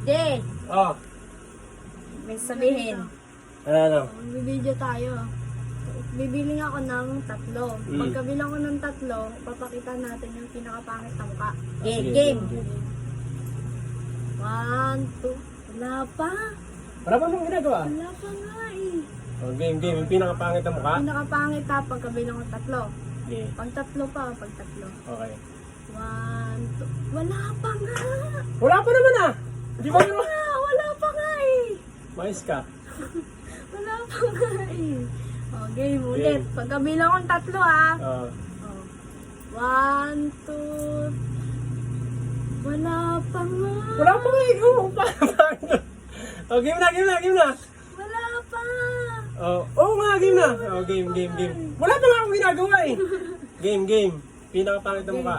Jay, Oh, may sabihin. ano? Bibideo tayo. Bibili ako ng 3. Mm. Pagkabilang ko ng 3, papakita natin yung pinakapangit na mukha. Game, Sige, game. 1, 2. Wala pa. Wala pa mong ginagawa? Wala pa nga eh. Oh, game. Yung pinakapangit na mukha? Pinakapangit ha, pagkabilang ko 3. Okay. Pag 3 pa, pag 3. Okay. 1, 2. Wala pa nga. Wala pa naman ah! Di ba naman? Wala pa nga eh. Mais ka. Wala pa nga eh. O, game ulit. Game. Pagkabilang ko 3 ha. Oh. 1, 2. Wala pa nga. Wala pa nga eh! Oh, paano? Oh, game na! Wala pa. Oo nga, game na! Oh, game. Wala pa nga akong ginagawa eh! Game. Pinakapangit na mukha.